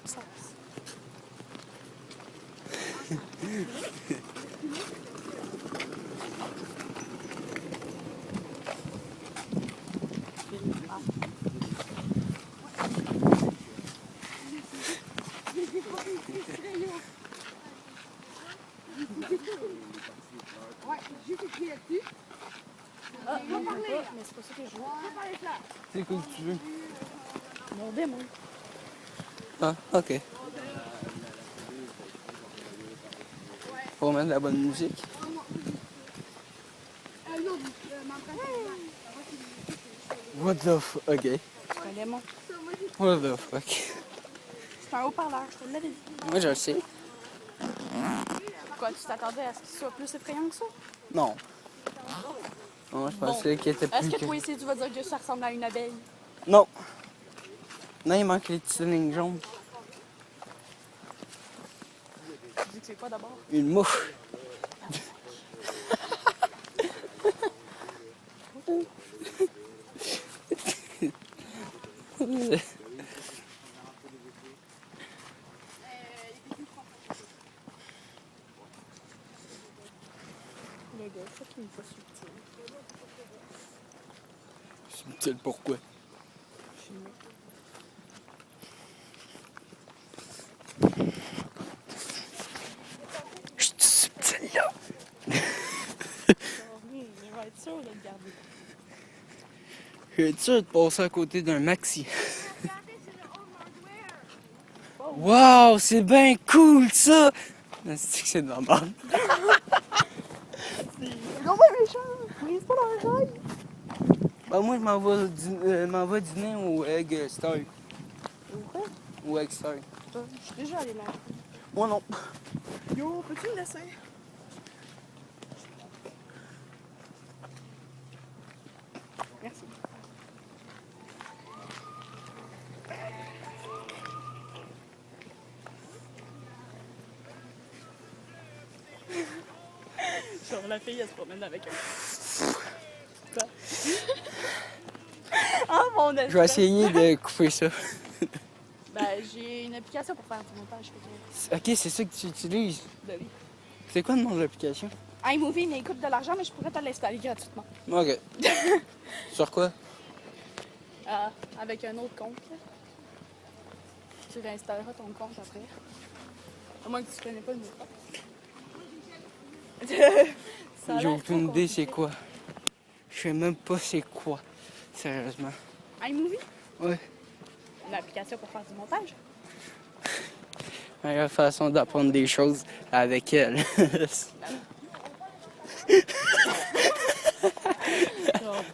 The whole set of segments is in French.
ça. Mais c'est pas ça que je veux. C'est quoi que tu veux? Mon démon. Ah, ok. Pour mettre de la bonne musique. What the fuck? Ok. C'est un démon. What the fuck? C'est un haut-parleur, je te l'avais dit. Moi, je le sais. Quoi, tu t'attendais à ce qu'il soit plus effrayant que ça? Non. Non, je pensais qu'il était plus Est-ce que toi ici, tu vas dire que ça ressemble à une abeille? Non. Non, il manque les petites lignes jaunes. Tu dis que c'est quoi d'abord? Une mouche. Le gars, c'est qu'il n'est pas subtil. Subtil pourquoi? Je suis subtil là. Il va être sûr de le garder. Je vais être sûr de passer à côté d'un maxi. Wow, c'est bien cool ça! C'est que c'est de la merde. C'est vraiment méchant! Brise pas l'oreille! Ben moi, je m'en vais dîner au Egg Star. Quoi? Au Egg Star. Je suis déjà allée là. Moi non. Yo, peux-tu me laisser? Merci. Genre, la fille, elle se promène avec un... Quoi? Ah, mon Dieu! Je vais essayer de couper ça. Ben, j'ai une application pour faire du montage. Fait Ok, c'est ça que tu utilises. que... Ben oui. C'est quoi le nom de l'application? iMovie, mais il coûte de l'argent, mais je pourrais te l'installer gratuitement. Ok. Sur quoi? Avec un autre compte. Là. Tu réinstalleras ton compte après. À moins que tu connais pas le mot de passe. J'ai aucune idée c'est quoi. Je sais même pas c'est quoi. Sérieusement. iMovie? Ouais. Une application pour faire du montage. Meilleure façon d'apprendre des choses avec elle.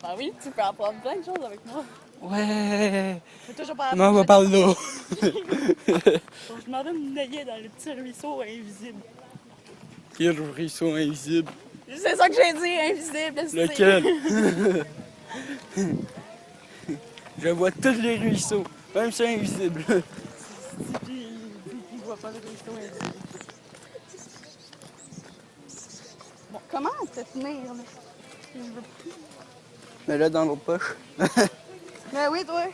Ben oui, tu peux apprendre plein de choses avec moi. Ouais. Je peux toujours pas M'en va par là. Donc, je m'en vais me nailler dans le petit ruisseau invisible. Quel ruisseau invisible. C'est ça que j'ai dit, invisible. Lequel? Je vois tous les ruisseaux, même ceux invisibles. Il voit pas le ruisseau invisible. Bon, comment te tenir, là? Je veux plus. Mais là, dans l'autre poche. Ben oui, toi.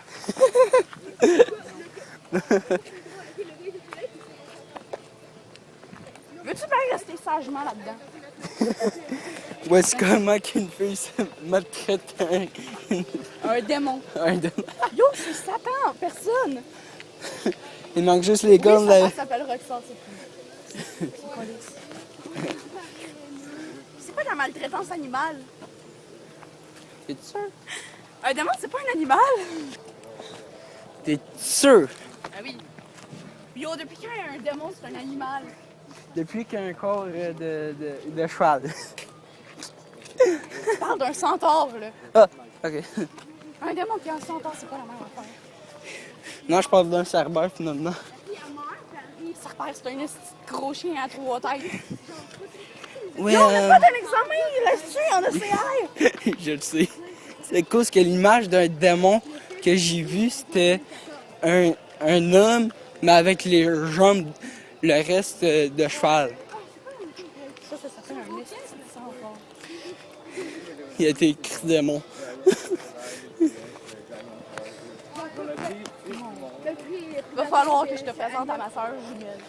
Veux-tu bien rester sagement là-dedans? Voici comment qu'une fille se maltraite Un démon. un démon. Yo, c'est Satan en personne. Il manque juste les cornes. Oui, Là. ça s'appelle Roxane, c'est plus. C'est pas de la maltraitance animale. T'es sûr? Un démon, c'est pas un animal. T'es sûr? Ah oui. Yo, depuis quand un démon, c'est un animal? Depuis qu'il y a un corps de cheval. Tu parles d'un centaure, là. Ah, ok. Un démon qui a un centaure, c'est pas la même affaire. Non, je parle d'un cerbère finalement. Serpère, c'est un esti de gros chien à 3 têtes. Ouais, Yo, on a pas d'un examen, laisse-tu en OCR. je le sais. C'est à cause que l'image d'un démon que j'ai vu, c'était un homme, mais avec les jambes, le reste de cheval. Ça s'appelle un esti de centaure. Il a été écrit démon. Va falloir que je te présente à ma soeur jumelle.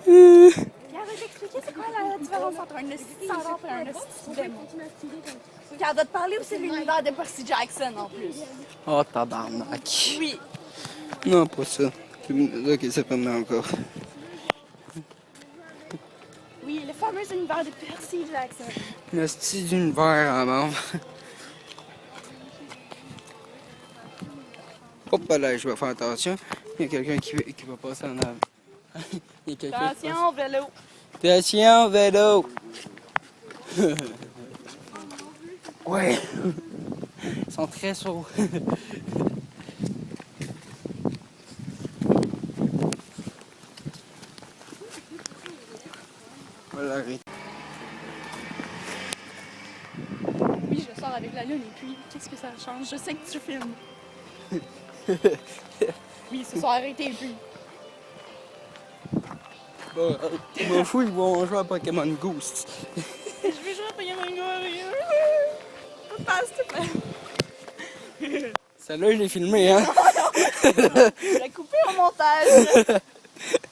Puis elle va t'expliquer c'est quoi la différence entre un esti standard et un esti démon. Puis elle va te parler aussi de l'univers de Percy Jackson en plus. Oh, tabarnak. Oui. Non, pas ça. Ok, c'est pas mal encore. Oui, le fameux univers de Percy Jackson. Le style d'univers à mort. Hop là, je vais faire attention. Il y a quelqu'un qui va passer en avant. Il y a quelqu'un qui passe. Attention, vélo. Attention, vélo! Ouais! Ils sont très sourds. Voilà, arrête. Oui, je sors avec la lune et puis, qu'est-ce que ça change? Je sais que tu filmes. Oui, ce soir, arrêtez et puis. Bon, je m'en fous, ils vont jouer à Pokémon Ghost. Je vais jouer à Pokémon Go. Passe, s'il te plaît. Celle-là, je l'ai filmé, hein? Je l'ai coupé au montage.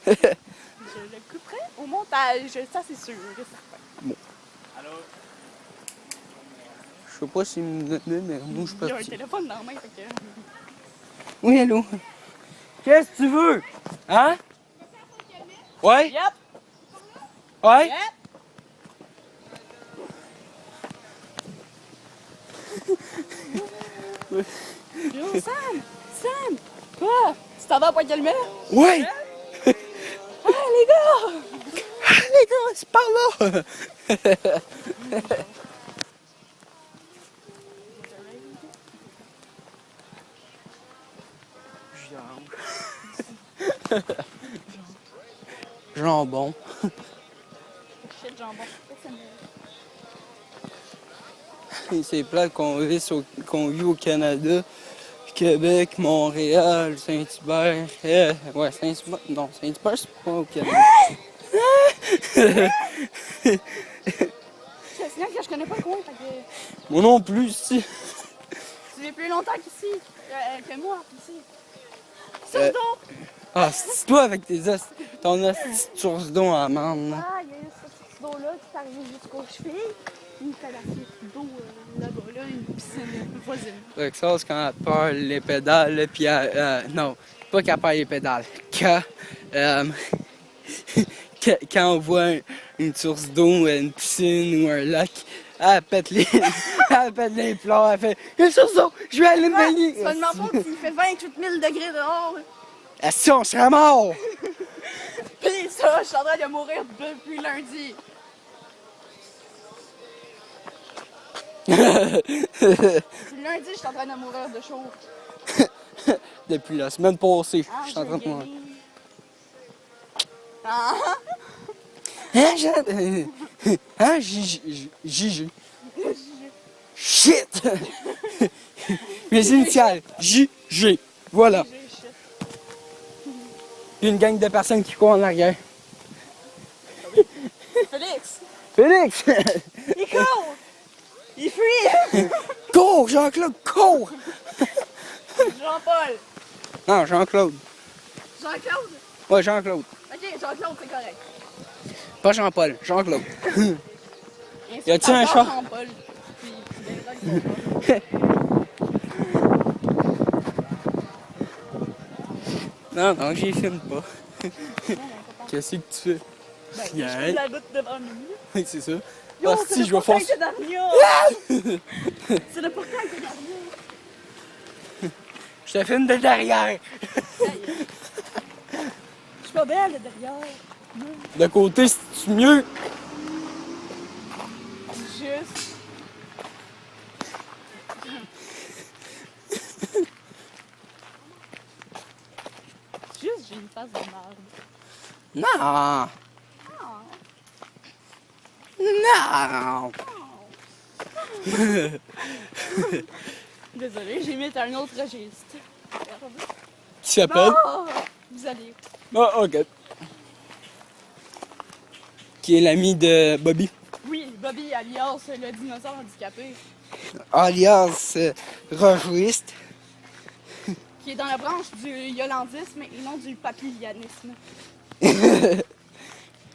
Je le couperai au montage, ça c'est sûr et certain. Bon. Alors, Je sais pas s'il me donnait, mais moi, je peux il y a un pas. téléphone dans la main, fait que... Oui, allô? Qu'est-ce que tu veux? Hein? Ouais? Yep! Ouais? Yep! Yo, Sam! Sam! Quoi? Tu t'en vas à Pointe-Calmet? Ouais! Ah, les gars! Ah, les gars, c'est par là! Jambon. Shit, jambon. C'est plate qu'on vit au Canada, Québec, Montréal, Saint-Hubert. Ouais, Saint-Hubert. Non, Saint-Hubert, c'est pas au Canada. C'est un signal que je connais pas le coin, fait que... Moi non plus, si. Tu vis plus longtemps qu'ici, que moi, ici. Euh, Source d'eau! Ah, c'est toi avec ton source d'eau en amande, là. Ah, il y a cette source d'eau-là qui t'arrive jusqu'aux chevilles. Une falaise d'eau là-bas, là, une piscine voisine. Fait que ça, c'est quand elle perd les pédales, là, puis non, pas qu'elle perd les pédales. Quand on voit une source d'eau, une piscine ou un lac, elle pète les, elle pète les plombs, elle fait « Une source d'eau, je vais aller me baigner! » C'est pas de ma faute s'il fait 28 000 degrés dehors. Si on serait mort! Pis ça, je suis en train de mourir depuis lundi. Depuis lundi, je suis en train de mourir de chaud. Depuis la semaine passée, Ah, je suis en train de mourir. Ah, Hein, hein, JG. Shit! Mes initiales, JG. Voilà. Une gang de personnes qui courent en arrière. Félix, Félix! il court! Il fuit! Cours, Jean-Claude, cours! Jean-Paul! Non, Jean-Claude. Jean-Claude? Ouais, Jean-Claude. Ok, Jean-Claude, c'est correct. Pas Jean-Paul, Jean-Claude. Y a-t-il un J'adore chat? Jean-Paul. Puis tu verras que c'est pas. Non, non, j'y filme pas. Qu'est-ce que tu fais? Ben, Rien. je fais de la route devant nous. Oui, c'est ça. Yo, Ah, c'est si, le je vais portail foncer. de Narnia! C'est le portail de Narnia! Je te filme de derrière. Je suis pas belle de derrière. De côté, c'est mieux. Juste. Juste, j'ai une face de marde. Non. Non. Désolée, j'ai mis un autre registre. Qui s'appelle? Non! Vous allez. Ah, ok. Qui est l'ami de Bobby. Oui, Bobby, alias le dinosaure handicapé. Alias Rojouiste. qui est dans la branche du yolandisme et non du papillianisme.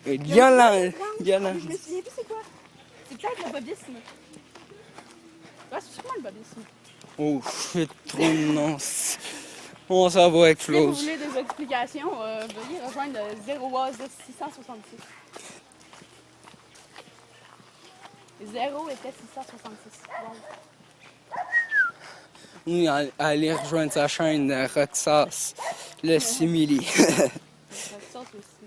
Violent. Je me souviens plus c'est quoi. C'est peut-être le bobisme. Ouais, c'est sûrement le bobisme. Oh, shit, trop de noms. On s'en va avec Si vous Flose. voulez des explications, veuillez rejoindre le 0 666. 0 était 666. Wow. Oui, aller rejoindre sa chaîne Roxas, le simili. Ça aussi.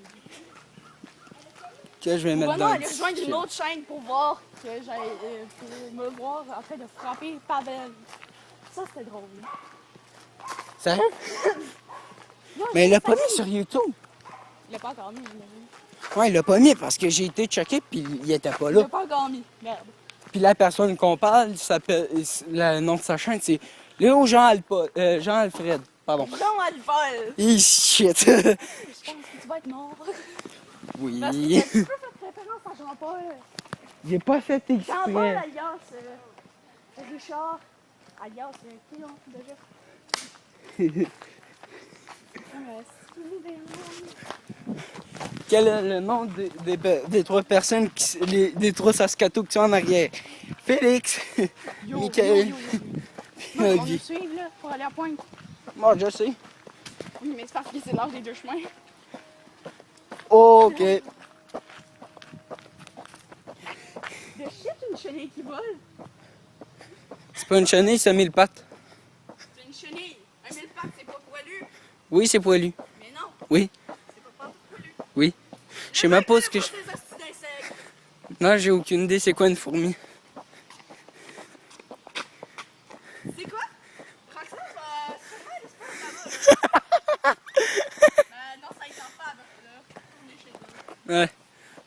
Que je vais mettre Ou non, dans aller le rejoindre une description. autre chaîne pour voir que pour me voir en train de frapper Pavel. Ça, c'était drôle. Sérieux? Non, Mais il l'a ça, pas mis sur YouTube. Il l'a pas encore mis, j'imagine. Ouais, il l'a pas mis parce que j'ai été checké puis il était pas Il là. l'a pas encore mis. Merde. Puis la personne qu'on parle, le nom de sa chaîne, c'est Léo Jean-Alfred. Pardon. Non, Alpol! Shit. Je pense que tu vas être mort. Oui. Parce que tu peux faire référence à Jean-Paul. J'ai pas fait Jean-Paul exprès. alias Richard. Alias, qui non, déjà? Quel est le nom des trois personnes, des trois Saskato qui sont en arrière? Félix, Michael, On va Olivier. nous suivre là, pour aller à Pointe. Moi, je sais. Oui, mais c'est parce que c'est l'âge des deux chemins. Ok. De shit, une chenille qui vole. C'est pas une chenille, c'est 1000 pattes. C'est une chenille. Un mille pattes, c'est pas poilu. Oui, c'est poilu. Mais non, Oui, c'est pas poilu. oui. Je sais même pas ce que je... Ces hosties d'insectes. Non, j'ai aucune idée c'est quoi une fourmi. C'est quoi? Roxane, c'est pas l'espace là-bas. Non, ça y tente pas, là. On est chez eux. Ouais.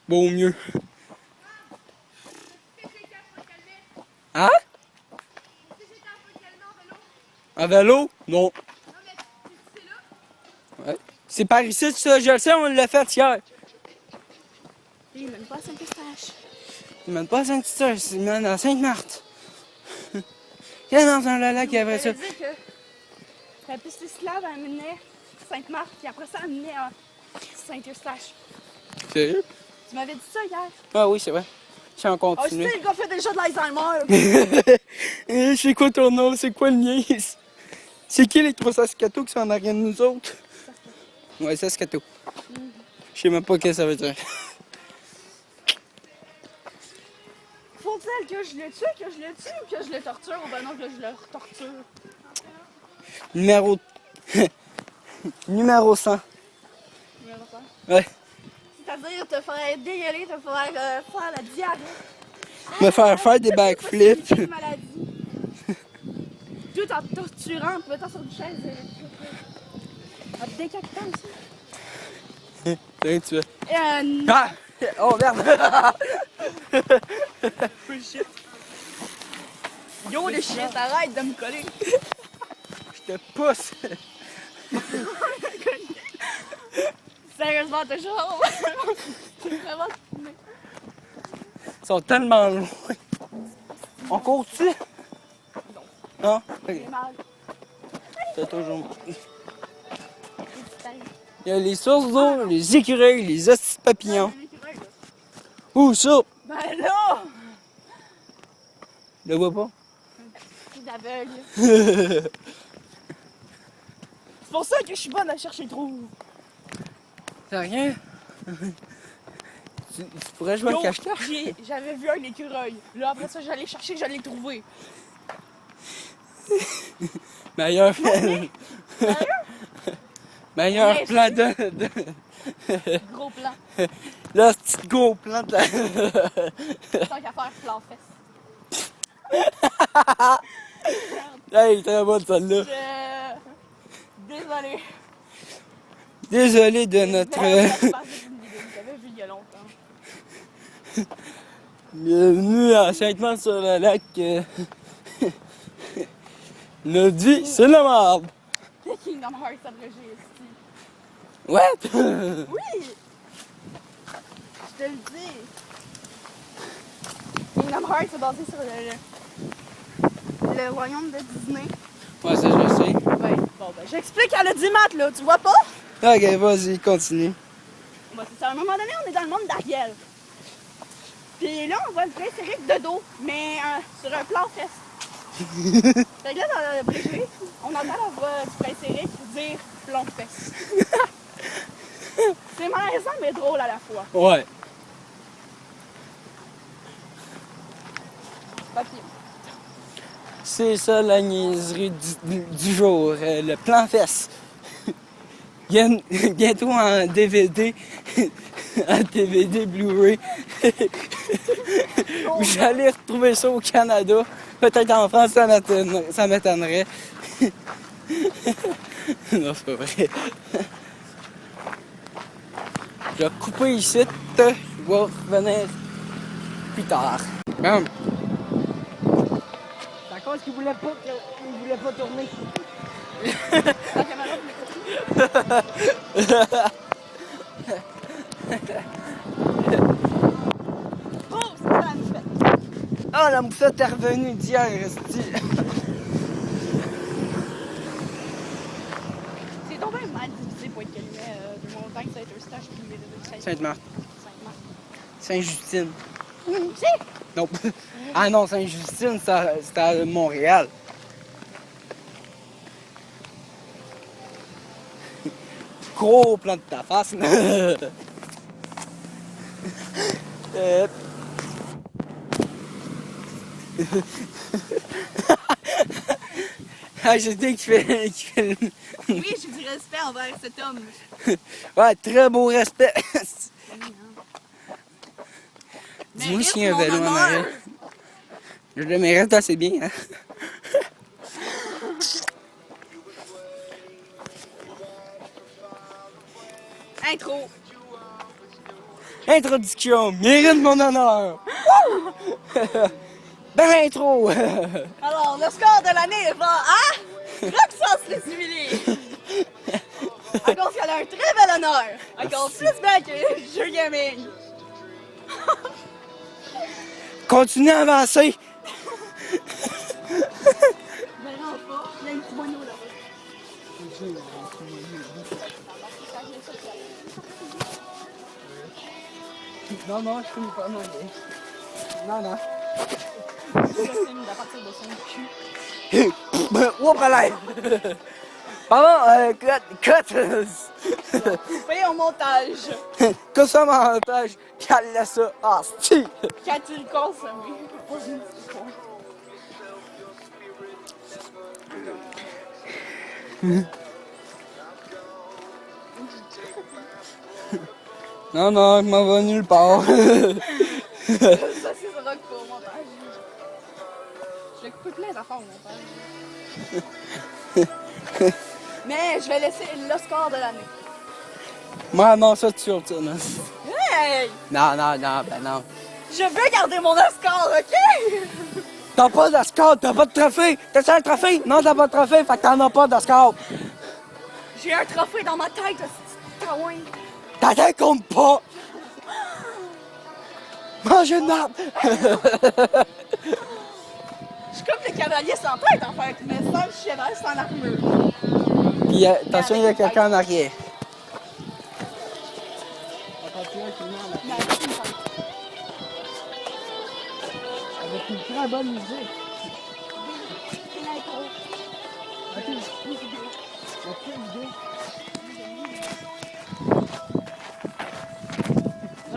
Bon, mieux. Hein? En vélo? Non. Ouais. C'est par ici, ça, je le sais, on l'a fait hier. Il mène pas à Saint-Eustache. Il mène pas à Saint-Eustache, il mène à Sainte-Marthe. Il y a dans un lac qui avait ça. Je dit que la piste cyclable amenait Sainte-Marthe, puis après ça, elle amenait à Saint-Eustache. Sérieux? Tu m'avais dit ça hier. Ah oui, c'est vrai. Si on Oh, je continue. sais, le gars fait déjà de l'Alzheimer. C'est quoi ton nom? C'est quoi le mien? C'est qui les trois Saskato qui sont en arrière de nous autres? Ouais, Saskato. Je sais même pas ce que ça veut dire. Faut-il que je le tue, que je le tue ou que je le torture ou ben non que je le torture? Numéro... Numéro 100. Ouais. C'est-à-dire te faire dégueuler, te faire faire la diarrhée. Me faire des backflips. C'est une maladie. Tout en torturant, en te mettant sur une chaise en te décapitant aussi. Tiens, tu veux. Et Ah! Oh merde! shit. Yo le shit, arrête de me coller. Je te pousse! Sérieusement, toujours. C'est vraiment fumé. Ils sont tellement loin. On court-tu? Non? Ok. J'ai mal. T'as toujours mal. Il y a les sources d'eau, les écureuils, les hosties de papillons. Où ça? Ben là! Je le vois pas. Je suis aveugle. C'est pour ça que je suis bonne à chercher le trou. C'est rien? Tu pourrais jouer Yo, à cache-cache? j'avais vu un écureuil. Là, après ça, j'allais chercher, je l'ai trouvé. Meilleur Sérieux? Meilleur Mais plan de... Gros plan. Là, petit gros plan de la... Tant qu'à faire plan fesse. Hey, très bonne celle-là. Désolé. Désolé de notre... J'avais vu il y a longtemps. Bienvenue à Sainte-Marthe-sur-le-Lac. Notre vie, c'est la merde. Kingdom Hearts abrégé ici. What? Oui! Je te le dis. Kingdom Hearts est basé sur le royaume de Disney. Ouais, ça je sais. Ouais. Bon, ben, j'explique à le 10 mètres, là, tu vois pas? Ok, vas-y, continue. Bon, c'est ça. À un moment donné, on est dans le monde d'Ariel. Puis là, on voit le prince Eric de dos, mais sur un plan fesse. Fait que là, dans le briefing, on entend la voix du prince Eric dire plan fesse. C'est malaisant, mais drôle à la fois. Ouais. Papier. C'est ça la niaiserie du jour, le plan fesse. Bientôt en DVD, en DVD Blu-ray. Vous allez retrouver ça au Canada. Peut-être en France, ça m'étonnerait. Non, c'est pas vrai. Je vais couper ici. Je vais revenir plus tard. Bon. C'est à cause qu'il voulait pas tourner. La caméra, vous oh, c'est pas la moufette. Ah, la moufette est revenue d'hier, esti. C'est donc bien mal divisé pour être calumet de montagne, ça va être un stage privé de Sainte-Marthe. Sainte-Marthe. Sainte-Justine. Aussi? Non. Ah non, Sainte-Justine, c'est à Montréal. Gros plan de ta face. Ah, je dis qu'il fait... Oui, j'ai du respect envers cet homme. Ouais, très beau respect. Dis-moi Mérite s'il y a un mon vélo en honneur. arrière. Je le mérite assez bien, hein. Intro. Introduction, mérite mon honneur. Ben intro. Alors, le score de l'année va à Roxas les Humiliés. À cause qu'elle a un très bel honneur. Encore plus belle que Jeu Gaming. Continue à avancer. Mais non, pas. Il y a un petit moineau là-bas. Non, non, je finis pas, non. Non. Je filme à partir de son cul. Oh, là. Pardon, cut. Fais au montage. Que ça montage. Cale ça. Ah, sti. Qu'a-t-il consommé? Non, je m'en vais nulle part. Ça, c'est rock pas au montage. Je vais couper plein d'affaires au montage. Mais je vais laisser le score de l'année. Moi, non, ça, tu retournes. Hey! Non, ben non. Je veux garder mon score, ok? T'as pas de score, t'as pas de trophée. T'as ça un trophée? Non, t'as pas de trophée, fait que t'en as pas de score. J'ai un trophée dans ma tête, ce taouin. Ta tête compte pas. Mange une marde. Je suis comme le cavalier sans tête, en fait, mais sans le cheval, sans l'armure. Puis attention, il y a quelqu'un en arrière. Mais avec une tête. Avec une très bonne musique. C'est l'intro.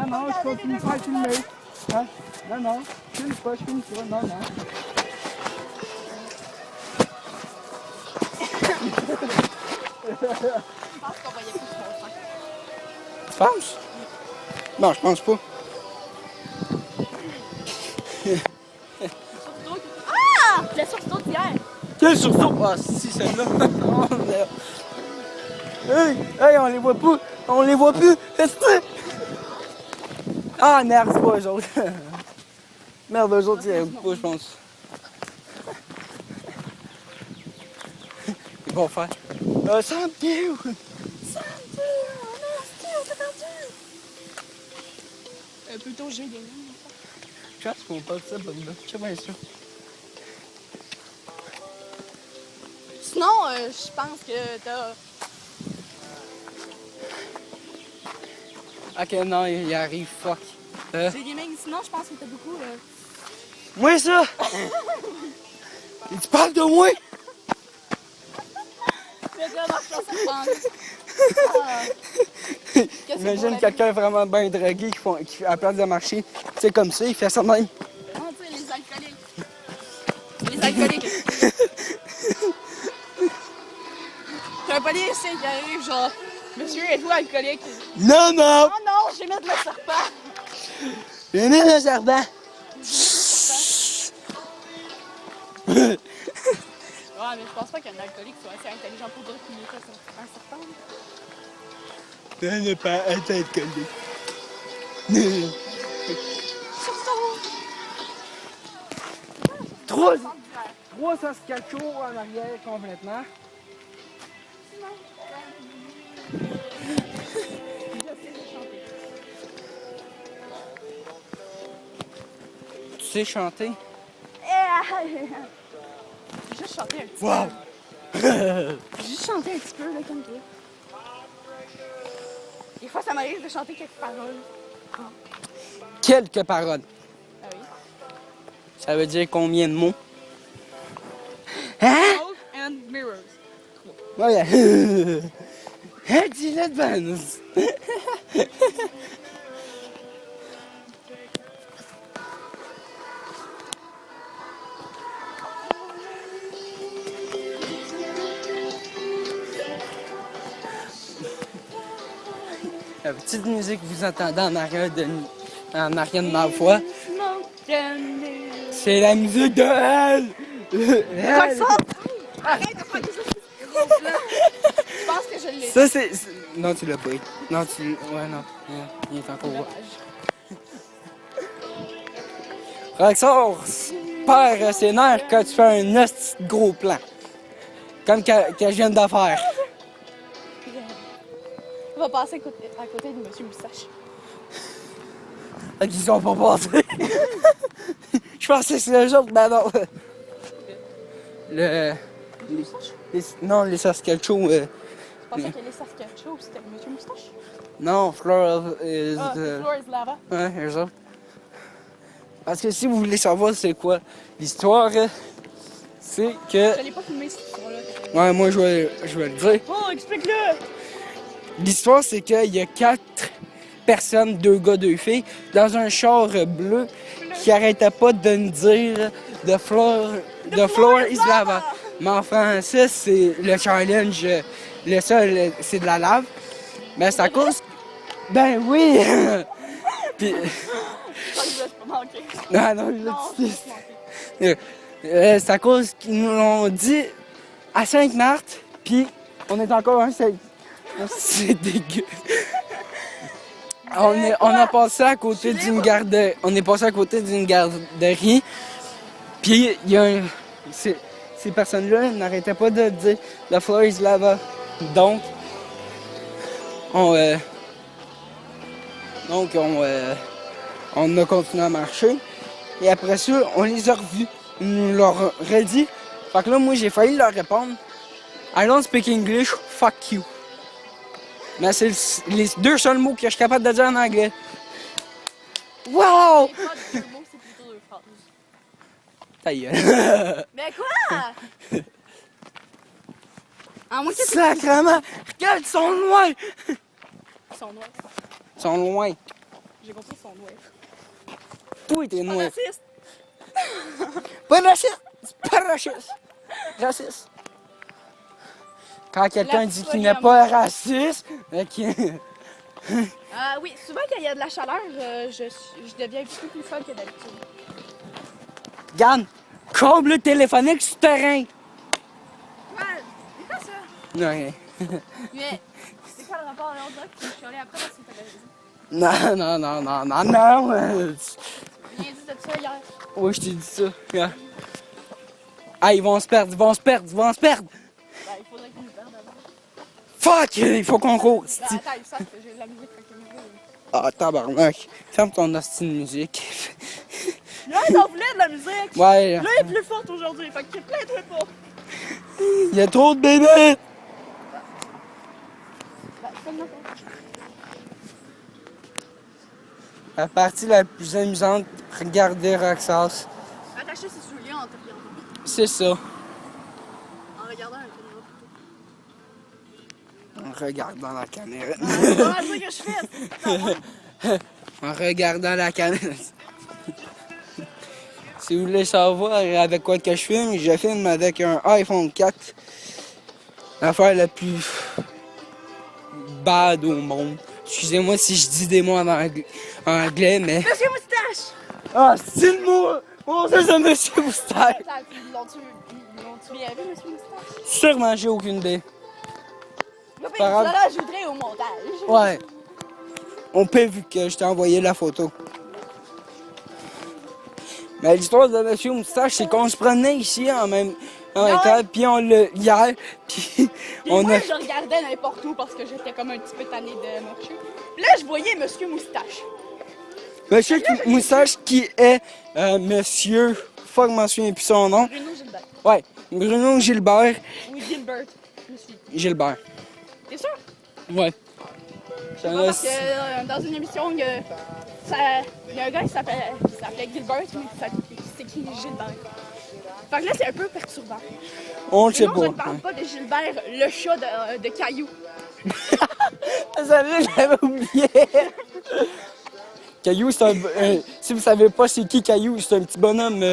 Non, je continue pas à filmer. Hein? Non, je filme pas, non. Je pense qu'on voyait plus trop fin. Tu penses? Non, je pense pas. Ah! Le sursaut d'hier. Quel sursaut? Ah, si, celle-là. Oh, merde. Hey, on les voit plus. On les voit plus. Est-ce Ah, merde, c'est pas eux autres. Merde, eux autres, ils aiment pas, je pense. Ils vont faire. Sam, t'es où? Plutôt jeu gaming. Je pense qu'on parle de ça, bonne là. Je sais bien sûr. sinon, je pense que t'as... Ok, non, il arrive, fuck. C'est gaming, sinon je pense que t'as beaucoup... Moi, ça! Tu parles de moi? Le gars marche sur sa bande. Imagine quelqu'un vraiment bien drogué qui à la place de marcher, c'est comme ça, il fait ça de même. Non, tu sais, les alcooliques. Les alcooliques. T'as un policier qui arrive, genre, monsieur, êtes-vous alcoolique? Non, non! Oh non, j'ai mis de le serpent. J'ai mis le jardin. Ouais, mais je pense pas qu'un alcoolique soit assez intelligent pour dire qu'il est un serpent. Je ne pas être alcoolique. Trois Saskatchewan en arrière complètement. Tu sais chanter? J'ai juste chanté un petit Wow! peu. J'ai juste chanté un petit peu, là, comme toi. Des fois, ça m'arrive de chanter quelques paroles. Quelques paroles. Ah oui. Ça veut dire combien de mots? Hein? Smoke and mirrors. Ouais. Hein, dis-le de Vance. La petite musique que vous entendez en arrière de ma voix, Smoke and mirrors. c'est la musique de elle. Roxane! Arrête de faire des choses. Je pense que je l'ai. Ça, c'est... Non, tu l'as pas. Non, tu... Ouais, non. Il est encore là. Roxane, perd ses nerfs quand tu fais un hostie de gros plan. Comme que je viens de faire. On va passer à côté de Monsieur Moustache. Ils sont pas passés. Je pensais que c'était les autres, mais non. Non, les Saskatchewan. Je pensais que les Saskatchewan, c'était Monsieur Moustache. Non, Flora is... Ah, Floor is lava. Ouais, eux autres. Parce que si vous voulez savoir c'est quoi l'histoire, c'est que... Je l'ai pas filmé, cette histoire-là. Ouais, moi je vais le dire. Oh, explique-le! L'histoire, c'est qu'il y a 4 personnes, 2 gars, 2 filles, dans un char bleu qui arrêtait pas de nous dire the floor is lava. Mais en français, c'est le challenge, le sol, c'est de la lave. Mais c'est à cause... Ben oui! Puis... Je pense que je vais pas manquer. Ah non, Non, je vais pas manquer. c'est à cause qu'ils nous l'ont dit à Sainte-Marthe, puis on est encore à Sainte... C'est dégueu. On a passé à côté d'une garderie. On est passé à côté d'une garderie. Puis il y a ces personnes-là n'arrêtaient pas de dire la floor is lava. Donc on a continué à marcher. Et après ça, on les a revus. Ils nous l'ont redit. Fait que là, moi j'ai failli leur répondre. I don't speak English, fuck you. Mais c'est les 2 seuls mots que je suis capable de dire en anglais. Wow! C'est pas 2 mots, c'est plutôt 2 phrases. Ta gueule. Mais quoi? À moins que tu... Sacrement! Regarde, ils sont loin! Ils sont noirs. Ils sont loin. J'ai compris, ils sont noirs. Toi, t'es Pas noir. raciste. Pas raciste! C'est pas raciste! Raciste. Quand quelqu'un dit qu'il n'est pas raciste, Ah oui, souvent quand il y a de la chaleur, je deviens un petit peu plus folle que d'habitude. Regarde, câble téléphonique souterrain. Ouais, c'est pas ça. Non, rien. Mais c'est quoi le rapport à l'autre que tu me chialais après parce que t'avais raison? Non. Rien dit de ça hier. Oui, je t'ai dit ça. Yeah. Ah, ils vont se perdre. Ben, il faudrait qu'ils nous perdent avant. Fuck! Il faut qu'on court. Ben, attends, ils savent que j'ai de la musique quand ils me Ah, tabarnak. Ferme ton hostie de musique. Là, il en voulait de la musique. Ouais. Là, il est plus forte aujourd'hui. Fait que plains-toi pas. Il y a trop de bébés! Ben, c'est pas de ma faute. La partie la plus amusante, regarder Roxas. Attacher ses souliers en te regardant. C'est ça. En regardant un caméra plutôt. En regardant la caméra. C'est pas ça que je fais. En regardant la caméra. Si vous voulez savoir avec quoi que je filme avec un iPhone 4. L'affaire la plus bad au monde. Excusez-moi si je dis des mots en anglais, mais... Monsieur Moustache! Ah, c'est le mot! Mon Dieu, c'est Monsieur Moustache! Ils l'ont-tu bien vu, Monsieur Moustache? Sûrement, j'ai aucune idée. Là, Pas grave. ça l'ajouterait au montage. Ouais. On peut vu que je t'ai envoyé la photo. Mais l'histoire de Monsieur Moustache, c'est qu'on se promenait ici en même temps, puis on l'a hier, puis Puis on moi, a... je regardais n'importe où parce que j'étais comme un petit peu tannée de marcher. Puis là, je voyais Monsieur Moustache. Monsieur Moustache qui est Monsieur... Fuck, je m'en souviens plus son nom. Bruno Gilbert. Ouais, Bruno Gilbert. Oui, Gilbert. Je suis. Gilbert. T'es sûr? Ouais. C'est pas parce que dans une émission, il y a un gars qui s'appelait Gilbert, mais c'est qui Gilbert? Fait que là, c'est un peu perturbant. On le sait Non, pas. je ne parle pas de Gilbert, le chat de Caillou. Ça j'avais oublié. Caillou, c'est si vous savez pas c'est qui Caillou, c'est un petit bonhomme,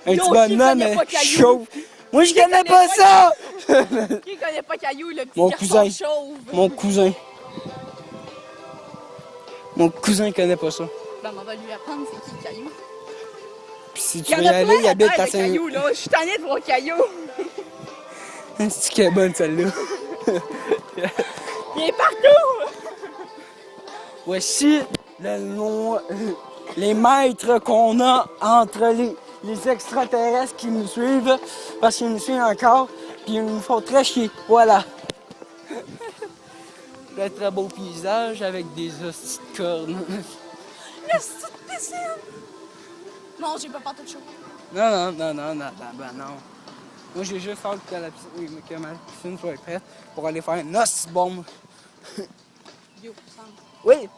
Qui connaît pas Caillou? chauve. Moi, je connais pas ça! Qui connaît pas Caillou, le petit Mon garçon cousin. chauve? Mon cousin. Mon cousin connaît pas ça. Ben, on va lui apprendre c'est qui Caillou. Puis si Il tu y en veux y a aller, plein il habite à de Caillou, là. Je suis tannée de voir Caillou. C'est qu'elle est bonne celle-là. Il est partout! Voici les maîtres qu'on a entre les extraterrestres qui nous suivent, parce qu'ils nous suivent encore, puis ils nous font très chier. Voilà. Un très beau paysage avec des hosties de cornes. La petite piscine! Non, j'ai pas partout de chaud. Non. Moi, j'ai juste hâte que que ma piscine soit prête pour aller faire une hostie bombe. Yo, Sam. Oui!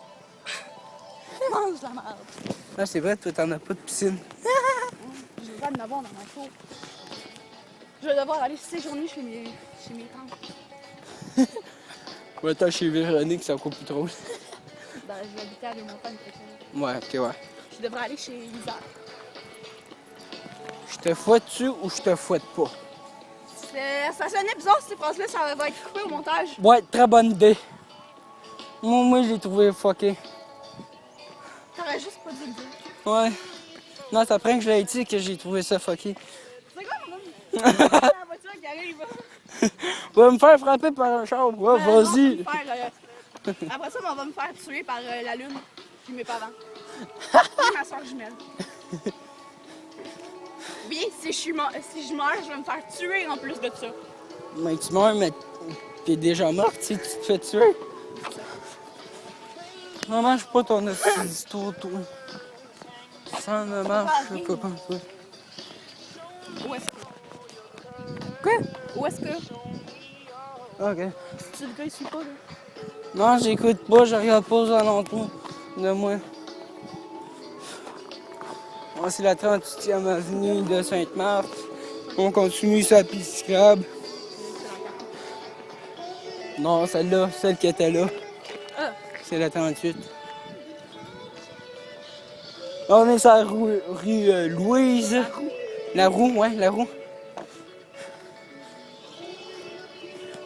Mange la merde. Non, c'est vrai, toi, t'en as pas de piscine. J'ai le droit de m'avoir dans ma cour. Je vais devoir aller séjourner chez mes tantes. Ouais, toi, chez Véronique, c'est encore plus drôle. Ben, je vais habiter à les montagnes prochainement. Ouais, ok, ouais. Je devrais aller chez Lisa. Je te fouette-tu ou je te fouette pas? Ça sonnait bizarre ces phrases-là, ça va être coupé au montage. Ouais, très bonne idée. Moi, je l'ai trouvé fucké. T'aurais juste pas dû le dire. Ouais. Non, c'est après que je l'ai dit que j'ai trouvé ça fucké. C'est quoi, mon homme? La voiture qui arrive. Va me faire frapper par un char, ouais, Non, vas-y. après ça, on va me faire tuer par la lune puis mes parents. Et ma soeur jumelle. Oui, si je meurs, je vais me faire tuer en plus de ça. Mais tu meurs, mais t'es déjà morte si tu te fais tuer. Non, mange pas ton histoire, toi. Ça ne marche pas comme ça. Où est-ce que? Quoi? Où est-ce que? Ok. C'est le gars, il suit pas, là. Non, j'écoute pas, je regarde pas aux alentours de moi. C'est la 38e avenue de Sainte-Marthe. On continue sa piste cyclable. Non, celle-là, celle qui était là. Ah. C'est la 38. On est sur la rue Louise. La roue, ouais, la roue.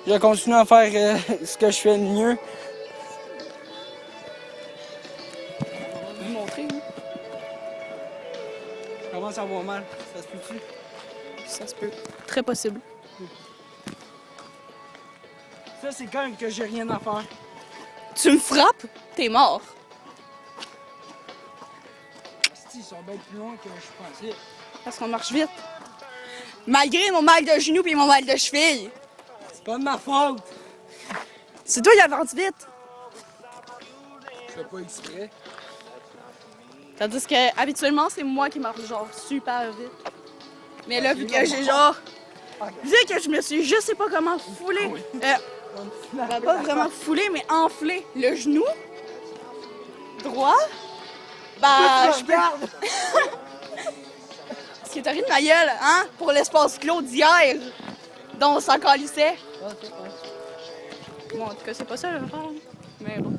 Je continue à faire ce que je fais de mieux. On va vous montrer, oui. Je commence à avoir mal. Ça se peut-tu? Ça se peut. Très possible. Ça, c'est quand même que j'ai rien à faire. Tu me frappes, t'es mort. Ils sont bien plus loin que je pensais. Parce qu'on marche vite. Malgré mon mal de genou et mon mal de cheville. C'est pas de ma faute. C'est toi qui avance vite. Je fais pas exprès. Tandis que habituellement, c'est moi qui marche genre super vite. Mais là, vu que j'ai genre... Vu que je me suis, je sais pas comment foulé... pas vraiment foulé, mais enflé le genou droit, bah je peux... Ce qui est horrible de ma gueule, hein, pour l'espace clos d'hier, dont on s'en calissait. Bon, en tout cas, c'est pas ça le faire, mais bon.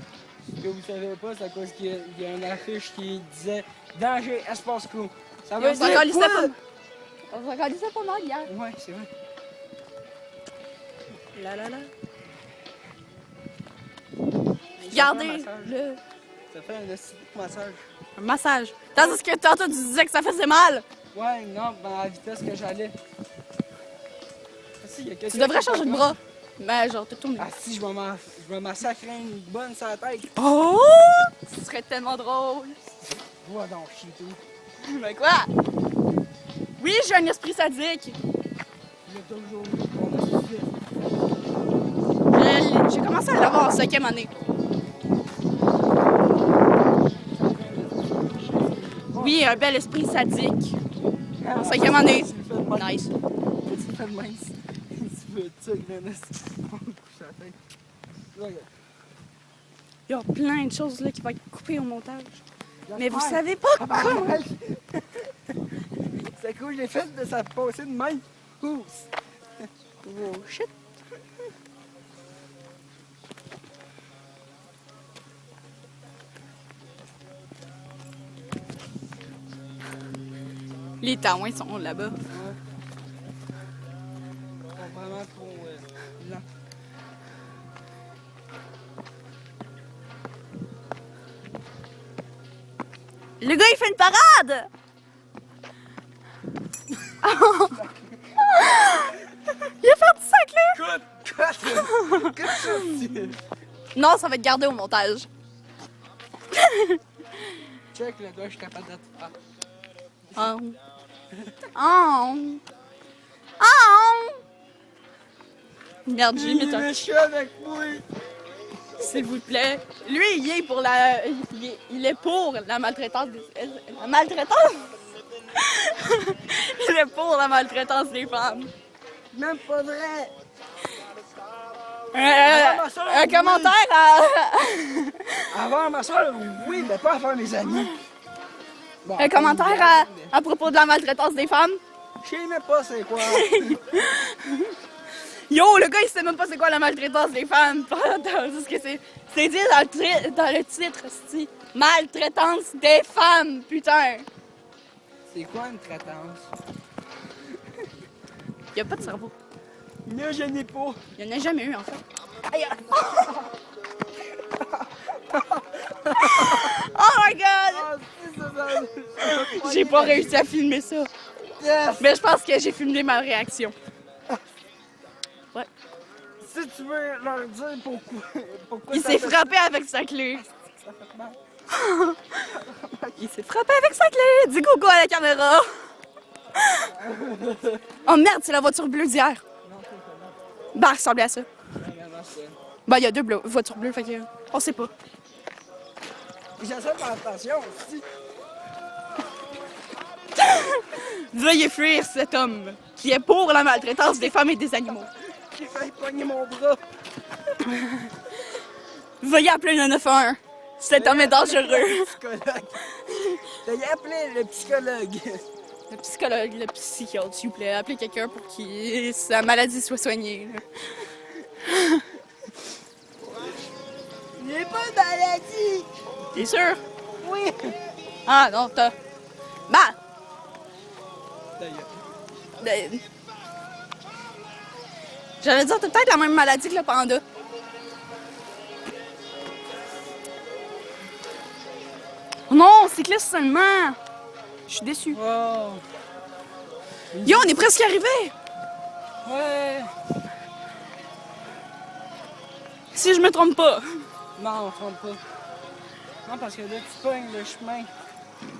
Ce que vous savez pas, c'est à cause qu'il y a une affiche qui disait « Danger, espace clos ». Ça veut On s'en dire calissait quoi? pas. On s'en calissait pas mal hier. Ouais, c'est vrai. Là. Regardez le Ça fait un petit massage. massage. Tandis que tantôt tu disais que ça faisait mal. Ouais, non, ben à la vitesse que j'allais. Si, y a Tu devrais changer de bras. Mais genre, t'es tourné. Ah si, je vais massacrer une bonne sur la tête. Oh! Ce serait tellement drôle. Va donc, chier tout. Mais quoi? Oui, j'ai un esprit sadique. Il y a toujours eu qu'on a suffi. J'ai commencé à l'avoir en 5e année. Oui, un bel esprit sadique. En 5e année. Nice. Tu le fais de mince. Tu veux ça, Glennis? On couche la tête. Regarde. Il y a plein de choses là qui vont être coupées au montage. Mais vous J'espère. savez pas comment. C'est cool, j'ai fait de sa passée de même. Ouh. Oh shit. Les taouins sont là-bas. Ouais. Pas vraiment trop lent. Le gars, il fait une parade! Il a fait du saclé! Écoute ça, Non, ça va être gardé au montage. check le gars, je suis capable de te faire. Oh. Oh. Oh. Merde, j'ai mis Il est un... méchant avec moi. S'il vous plaît. Lui, il est pour la... Il est pour la maltraitance des... La maltraitance? Il est pour la maltraitance des femmes. Même pas vrai. Un commentaire à... Avant ma soeur, oui, mais pas avant mes amis. Bon, Un commentaire à propos de la maltraitance des femmes. Je sais même pas c'est quoi. Yo, le gars, il sait même pas c'est quoi la maltraitance des femmes. Parce que c'est dit dans le titre, c'est maltraitance des femmes, putain. C'est quoi une traitance? Il a pas de cerveau. Non, je n'ai pas. Il n'y en a jamais eu, en fait. Aïe! Oh my god! Ah, c'est ça. J'ai pas réussi à filmer ça. Yes. Mais je pense que j'ai filmé ma réaction. Ouais. Si tu veux leur dire pourquoi Il ça s'est fait- frappé avec sa clé. Ça fait mal. Il s'est frappé avec sa clé. Dis coucou à la caméra. Oh merde, c'est la voiture bleue d'hier. Bah, elle ressemblait à ça. Bah, il y a deux voitures bleues, fait que on sait pas. J'essaie de faire attention aussi. Veuillez fuir cet homme qui est pour la maltraitance des femmes et des animaux. J'ai failli pogner mon bras. Veuillez appeler le 911. Cet homme est dangereux. Le psychologue. T'as appelé le psychologue. Le psychologue, le psychiatre, s'il vous plaît. Appelez quelqu'un pour que sa maladie soit soignée. J'ai pas de maladie. T'es sûr? Oui. Ah non, t'as... Bah! D'ailleurs. Ben, j'allais dire, t'as peut-être la même maladie que le panda. Oh non, cycliste seulement! Je suis déçue. Wow. Yo, on est presque arrivé! Ouais. Si je me trompe pas. Non, on ne trompe pas. Non, parce que là, tu pognes le chemin.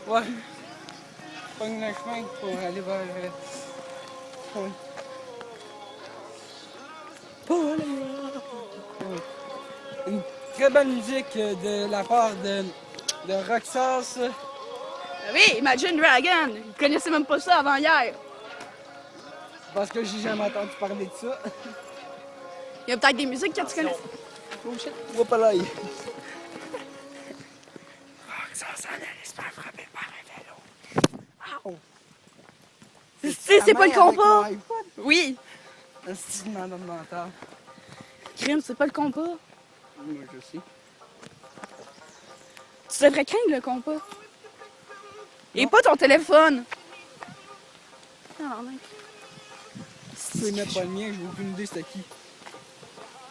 Ouais. Tu pognes le chemin pour aller vers... Oui. Une très bonne musique de la part de Roxas Oui, Imagine Dragon. Ils connaissaient même pas ça avant hier. Parce que j'ai jamais entendu parler de ça. Il y a peut-être des musiques que tu connais. Oh shit, whoop là. Ça allait se faire frapper par un vélo. Ow! C'est pas le compas. Oui. Un style malade mental. Crime, c'est pas le compas. Moi, je sais. Tu devrais craindre le compas. Et pas ton téléphone. Ah, mec. Tu peux mettre pas le mien, j'ai aucune idée c'était qui.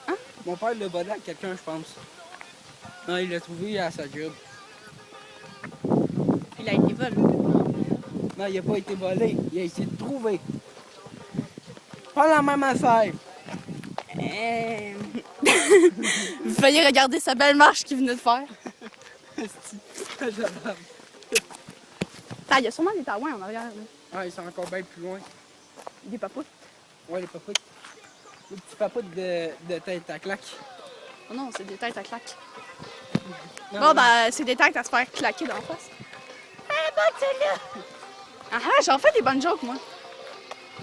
Hein? Mon père l'a volé à quelqu'un, je pense. Non, il l'a trouvé à sa job. Il a été volé. Non, il a pas été volé, il a été trouvé. Pas la même affaire. Vous fallait regarder sa belle marche qu'il venait de faire. Ah, il y a sûrement des taouins en arrière. Là. Ah, ils sont encore bien plus loin. Des papoutes. Ouais, les papoutes. Les petits papoutes de tête à claque. Oh non, c'est des têtes à claque. Non, Bon, ben, c'est des têtes à se faire claquer d'en face. Ah, bonne celle-là! Ah, j'en fais des bonnes jokes, moi.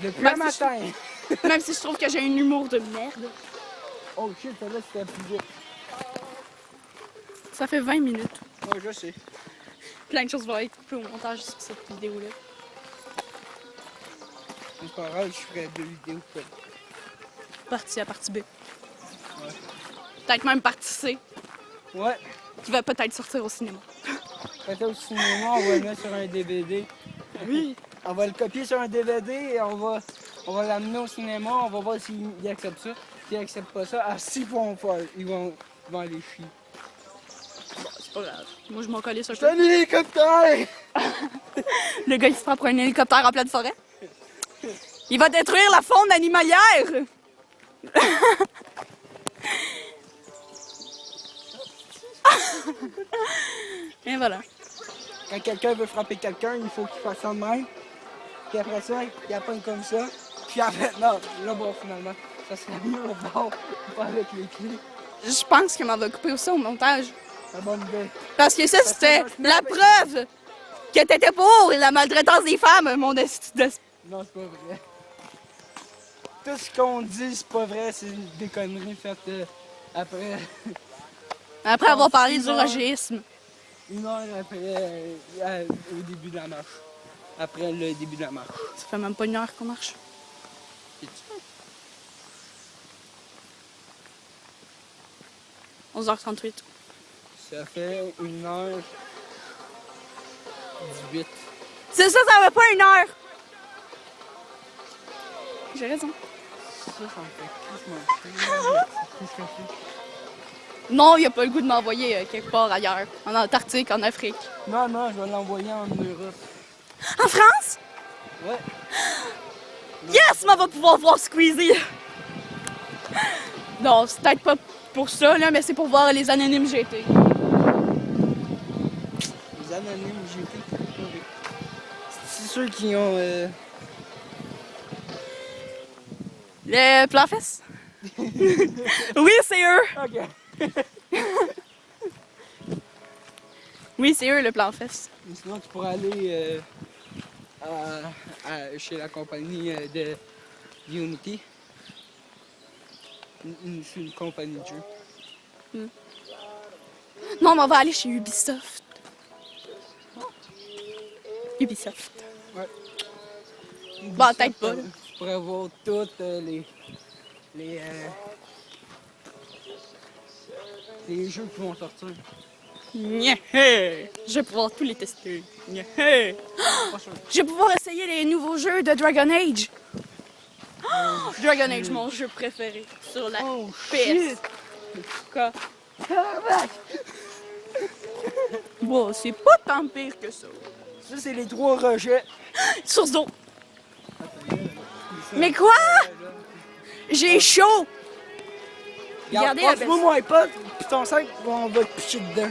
depuis même le si matin. Même si je trouve que j'ai un humour de merde. Oh shit, celle-là c'était plus vite. Ça fait 20 minutes. Ouais, je sais. Plein de choses vont être coupées au montage sur cette vidéo-là. C'est pas grave, je ferais 2 vidéos. Partie A, partie B. Peut-être même partie C, Ouais. qui va peut-être sortir au cinéma. Peut-être au cinéma, on va le mettre sur un DVD. Oui. On va le copier sur un DVD et on va l'amener au cinéma. On va voir s'ils acceptent ça. S'ils acceptent pas ça, ils vont aller chier. Bon, c'est pas grave. Moi, je m'en collais sur le C'est un hélicoptère! Le gars, il se prend pour un hélicoptère en pleine forêt. Il va détruire la faune animalière! Et voilà. Quand quelqu'un veut frapper quelqu'un, il faut qu'il fasse ça de même. Puis après ça, il apprenne comme ça. Puis après, non, là, bon, finalement, ça serait mieux au bord, pas avec les clés. Je pense que m'en va couper aussi au montage. C'est une bonne idée. Parce que ça, c'était la preuve que t'étais pour la maltraitance des femmes, mon esti de... Non, c'est pas vrai. Tout ce qu'on dit, c'est pas vrai, c'est des conneries faites après. Après avoir parlé du regisme. 1 heure après, au début de la marche. Après le début de la marche. Ça fait même pas 1 heure qu'on marche. C'est-tu? 11h38. Ça fait 1h18. C'est ça, ça va pas 1 heure! J'ai raison. Ça me fait crissement chier. Non, il a pas le goût de m'envoyer quelque part ailleurs. En Antarctique, en Afrique. Non, non, je vais l'envoyer en Europe. En France? Ouais. Yes! On va pouvoir voir Squeezie! Non, c'est peut-être pas pour ça, là, mais c'est pour voir les anonymes GT. Les anonymes GT. C'est ceux qui ont... Le plan fesse? Oui, c'est eux! Ok. Oui, c'est eux, le plan fesse. Sinon, tu pourrais aller chez la compagnie de Unity. C'est une compagnie de jeu. Non, mais on va aller chez Ubisoft. Ubisoft. Ouais. Bon, peut-être pas, là. Tu pourrais voir toutes les jeux qui vont sortir. Nyehé! Je vais pouvoir tous les tester. Nyehé! Je vais pouvoir essayer les nouveaux jeux de Dragon Age. Oh, Dragon Age, mon jeu préféré sur la Oh, PS. shit! Quoi? Bon, c'est pas tant pire que ça. Ça, c'est les 3 rejets. Source d'eau. Mais quoi? J'ai chaud! Regardez la Passe-moi belle, mon iPod, puis ton sac, on va te picher dedans.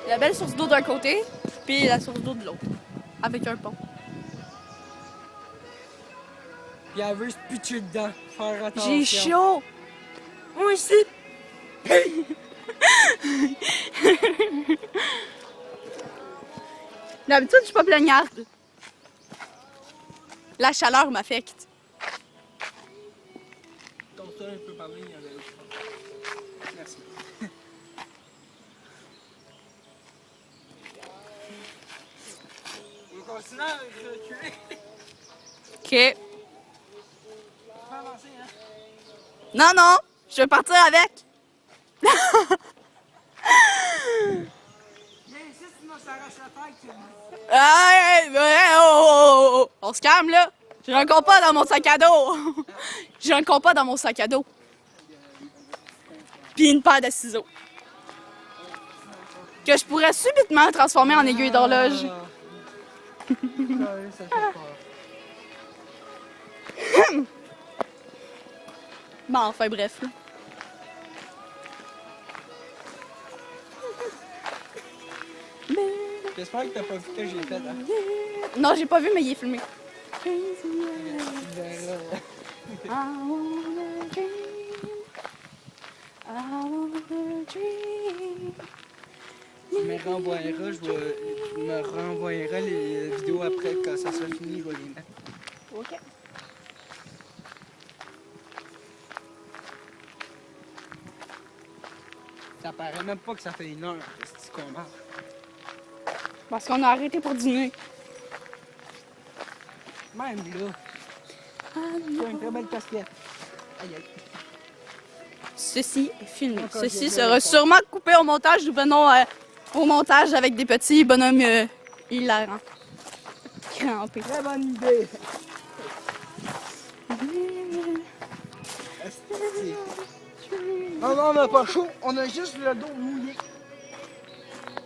la belle source d'eau d'un côté, puis la source d'eau de l'autre. Avec un pont. Puis elle veut se pitcher dedans. Faire attention. J'ai chaud! Moi aussi. D'habitude, je suis pas plaignarde. La chaleur m'affecte. Ton soeur, il peut parler, il y avait autre chose. Merci. On continue à reculer. OK. Pas avancer, hein? Non, non, je vais partir avec. Viens ici, sinon ça arrache la tête. Oh. On se calme, là. J'ai un compas dans mon sac à dos. J'ai un compas dans mon sac à dos. Puis une paire de ciseaux. Que je pourrais subitement transformer en aiguille d'horloge. Ça fait peur. Bon, enfin, bref, là. J'espère que t'as pas vu ce que j'ai fait, hein? Non, j'ai pas vu, mais il est filmé. Je me renvoyerai, je me renvoyerai les vidéos après quand ça sera fini, je vais les mettre. OK. Ça paraît même pas que ça fait 1 heure, c'est qu'on marche. Parce qu'on a arrêté pour dîner. Même là. Tu as une très belle casquette. Aïe aïe. Ceci est filmé. Encore Ceci j'ai sera le sûrement coupé au montage. Nous venons au montage avec des petits bonhommes hilarants. Crampés. Très bonne idée. Esti. Non, non, on n'a pas chaud, on a juste le dos mouillé.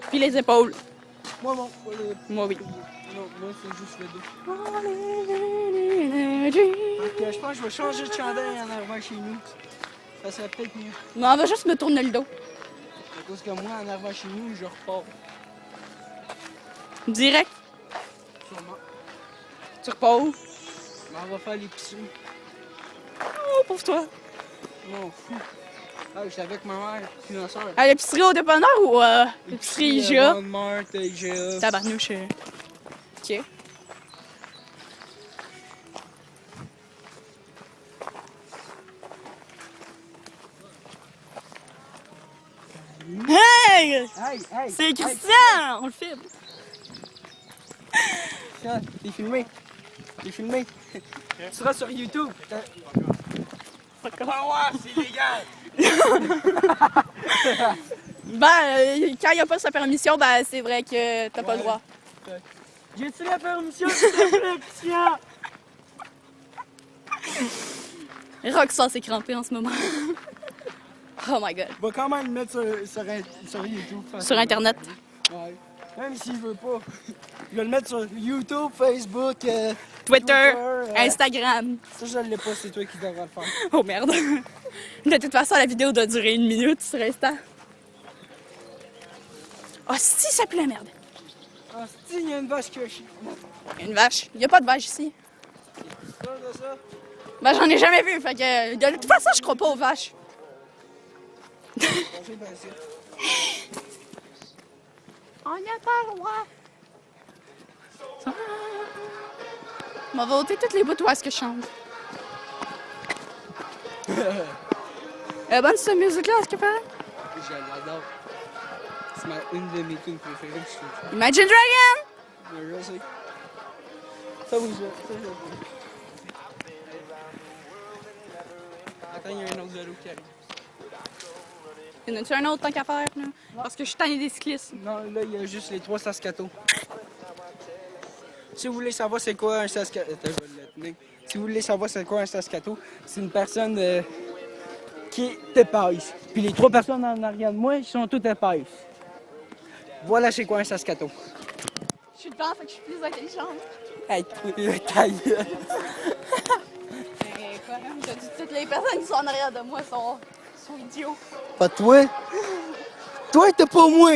Puis les épaules. Moi, non, pas le... Moi, oui. Non, moi, c'est juste le dos. Ok, je pense que je vais changer de chandail en arrivant chez nous. Ça serait peut-être mieux. Mais on va juste me tourner le dos. À cause que moi, en arrivant chez nous, je repars. Direct. Sûrement. Tu repars où? Mais on va faire l'épicerie. Oh, pour toi. Non, fou. Ah, j'étais avec ma mère, puis ma soeur. À l'épicerie au dépanneur ou l'épicerie IGA? Walmart, IGA. Tabarnouche. OK. Hey! Hey, hey! C'est hey, Christian! On le filme. Tiens, t'es filmé. T'es filmé. Tu seras sur YouTube. Fuck off. Ah ouais, c'est légal. Quand il n'y a pas sa permission, ben c'est vrai que t'as pas le droit. J'ai-tu la permission, s'il te plaît, Christian? Roxanne s'est crampé en ce moment. Oh my god. On va quand même le mettre sur YouTube. Sur Internet. Ouais. Même s'il veut pas. Je vais le mettre sur YouTube, Facebook, Twitter, euh, Instagram. Ça, je l'ai pas, c'est toi qui devras le faire. Oh merde. De toute façon, la vidéo doit durer 1 minute sur Insta. Oh si, ça pue la merde. Ah, si, il y a une vache qui a chié. Une vache. Il n'y a pas de vache ici. Ça, de ça. Ben j'en ai jamais vu, fait que de toute façon, je crois pas aux vaches. Bon, j'ai passé. On n'a pas le droit. On va ôter toutes les bouts de ce que je chante. Bonne cette musique-là, est-ce que paraît? Je l'adore. C'est une de mes tunes préférées, je trouve. Imagine Dragon! Je sais. Ça, oui, je sais. Attends, il y a un autre vélo qui arrive. Y en a-tu un autre tant qu'à faire, là? Parce que je suis tannée des cyclistes. Non, là, il y a juste les 3 Saskato. Si vous voulez savoir c'est quoi un Saskato... Attends, je vais le tenir. Si vous voulez savoir c'est quoi un Saskato, c'est une personne qui est épaisse. Puis les 3 personnes en arrière de moi, ils sont toutes épaisses. Voilà c'est quoi un Saskato. Je suis devant, fait que je suis plus intelligente. Hey, ta gueule. Mais quoi, hein? T'as dit toutes les personnes qui sont en arrière de moi sont idiots. Pas toi. Toi, t'es pas moi.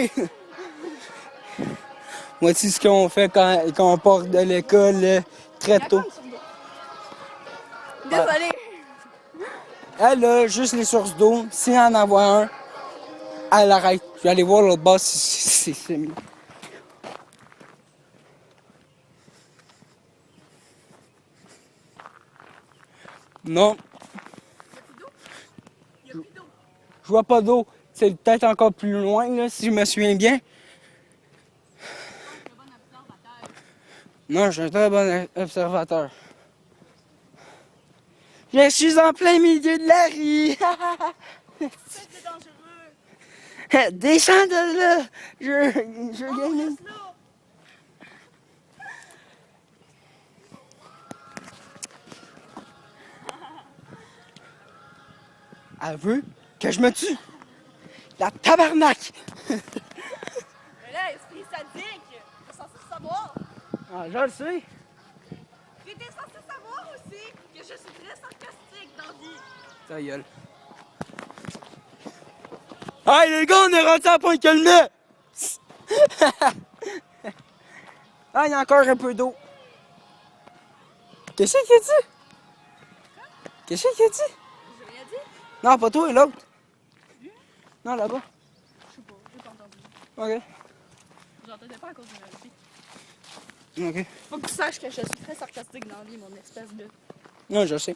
Moi, c'est ce qu'on fait quand on part de l'école très tôt. Désolée. Elle a juste les sources d'eau. Si elle en avoir un, elle arrête. Je vais aller voir l'autre bas si c'est mieux. Non, Il y a plus d'eau. je vois pas d'eau. C'est peut-être encore plus loin, là, si je me souviens bien. Le bon observateur. Non, je suis un très bon observateur. Je suis en plein milieu de la rue. C'est dangereux. Descends de là. Je Oh, gagne. reste là. Elle veut que je me tue. La tabarnak. Mais là, esprit sadique, t'es censé savoir. Ah, je le sais. T'étais censé savoir aussi que je suis très sarcastique dans la vie. Ta gueule. Hey les gars, on est rendu à point qu'elle met. Ah, il y a encore un peu d'eau. Qu'est-ce qu'il a dit? Qu'est-ce qu'il a dit? J'ai rien dit. Non, pas toi, l'autre. Non, là-bas. Je sais pas, j'ai pas entendu. Ok. J'entendais pas à cause de la vie. Ok. Faut que tu saches que je suis très sarcastique dans la vie, mon espèce de. Non, je sais.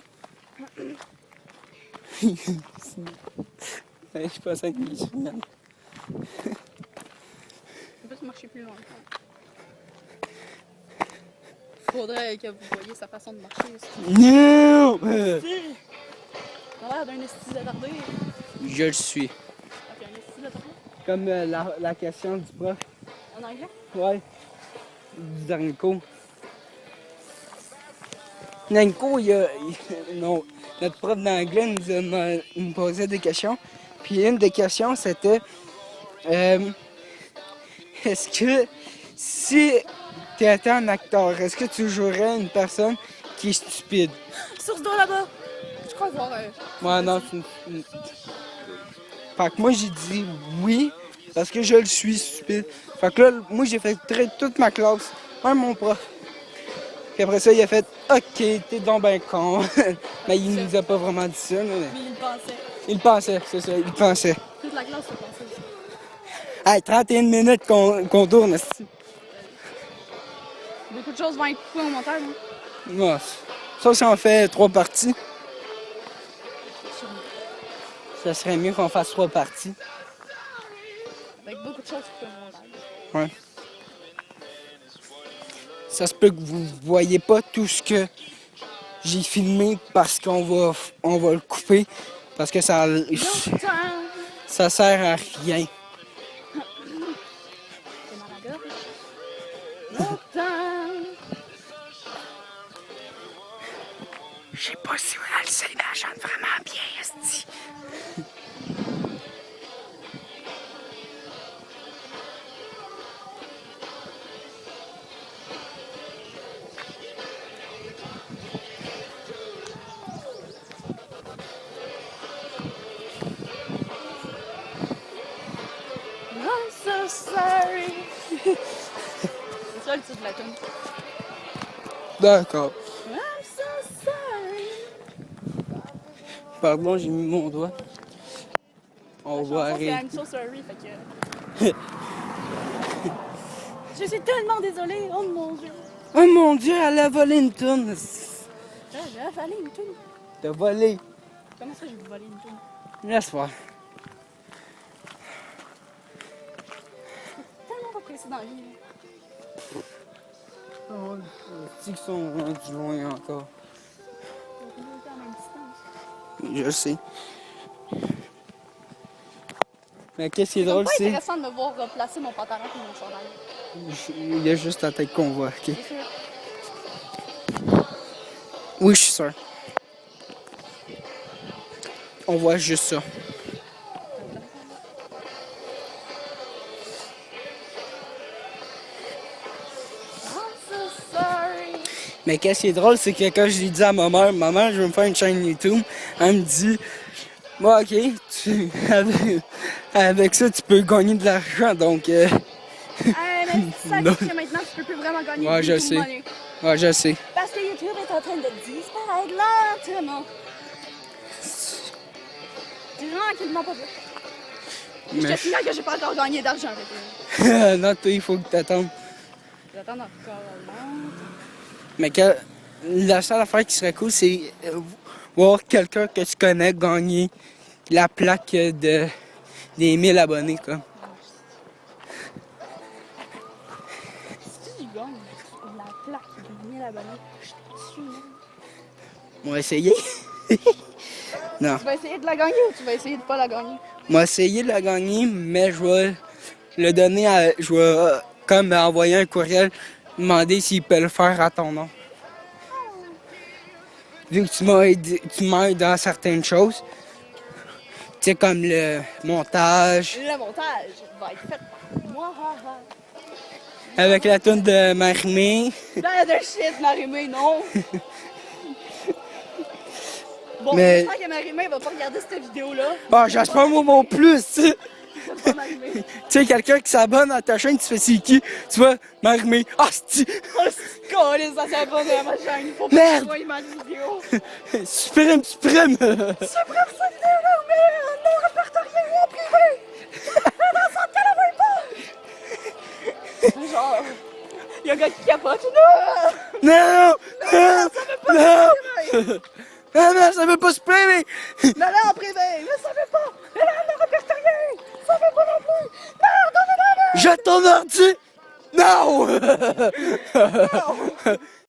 Je suis pas 5 minutes. On peut se marcher plus loin. Faudrait que vous voyiez sa façon de marcher aussi. Non! T'as l'air d'un esti d'attardé. Je le suis. Ok, un esti d'attardé. Comme la question du prof. En anglais? Ouais. Du dernier cours. Nanko, non, notre prof d'anglais nous posait des questions. Puis une des questions, c'était est-ce que si tu étais un acteur, est-ce que tu jouerais une personne qui est stupide? Source d'eau là-bas! Je crois voir. Ouais, non, Fait que moi, j'ai dit oui, parce que je le suis stupide. Fait que là, moi, j'ai fait toute ma classe, même mon prof. Puis après ça, il a fait OK, t'es donc ben con. Mais il nous a pas vraiment dit ça. Mais Mais il pensait. il pensait, c'est ça, il pensait. Toute la classe se pensait aussi. Hey, 31 minutes qu'on tourne, esti. Beaucoup de choses vont être coupées au montage. Hein? Ouais. Ça, si on fait 3 parties, ça serait mieux qu'on fasse 3 parties. Avec beaucoup de choses coupées au montage. Ouais. Ça se peut que vous voyez pas tout ce que j'ai filmé parce qu'on va le couper. Parce que ça sert à rien. C'est mal à la gorge. Longtemps. Je sais pas si on le sait, mais elle chante vraiment bien, esti. I'm so sorry. C'est ça le titre de la tune. D'accord. I'm so sorry. Pardon, j'ai mis mon doigt. On va C'est arrêter. I'm so sorry, fait que. Je suis tellement désolée, oh mon dieu. Oh mon Dieu, elle a volé une tourne. J'ai avalé une tune. T'as volé. Comment ça, j'ai volé une tune? Laisse faire. Tellement pas précis dans la vie. C'est qu'ils sont rendus loin encore. On était à la même distance. Je sais. Mais qu'est-ce qui est C'est drôle, pas c'est intéressant de me voir replacer mon pantalon et mon chandail. il y a juste ta tête qu'on voit, ok? C'est sûr. Oui, je suis sûr. On voit juste ça. I'm so sorry. Mais qu'est-ce qui est drôle, c'est que quand je lui dis à ma mère, je veux me faire une chaîne YouTube, elle me dit, bon, ok, avec ça, tu peux gagner de l'argent, donc, Mais tu sais Non. que maintenant, tu peux plus vraiment gagner Ouais, je beaucoup de sais. money. ouais, je sais. Parce que YouTube est en train de disparaître lentement. Tranquillement pas vite. Je Mais te signale que j'ai pas encore gagné d'argent avec eux. non, toi, il faut que t'attendes. J'attends encore longtemps. Mais que la seule affaire qui serait cool, c'est voir quelqu'un que tu connais gagner la plaque des 1000 abonnés, quoi. Si tu gagnes la plaque de 1000 abonnés, je te tue, man. On va essayer. Non. Tu vas essayer de la gagner ou tu vas essayer de pas la gagner? On va essayer de la gagner, mais je vais le donner à. Je vais comme envoyer un courriel, demander s'il peut le faire à ton nom. Vu que tu m'aides dans certaines choses, tu sais, comme le montage, Le montage va être fait par moi. avec la toune de Marimé. Dans de shit, Marimé, non. Bon, Mais- j'espère que Marimé va pas regarder cette vidéo-là. Ah, j'espère moi mon plus, tu sais. Pas Marimé. Tu sais, quelqu'un qui s'abonne à ta chaîne, tu fais c'est qui? Tu vois, Marimé. Ah, c'est Oh, c'est colis, ça s'abonne à ma chaîne. Il faut pas Merde. que tu vois ma vidéo. Supprime. C'est prêt pour cette vidéo-là, mais non répertorié ou en privé. Dans ça, qu'elle la voit pas. Genre, y'a un gars qui capote. Non! Non! Non! Non! Non, Non, ça veut pas supprimer! non, en privé. Mais ça veut pas. Mais là, non répertorié. Ça veut pas non plus. Non, non, non, non, Jette ton ordi! Non! non.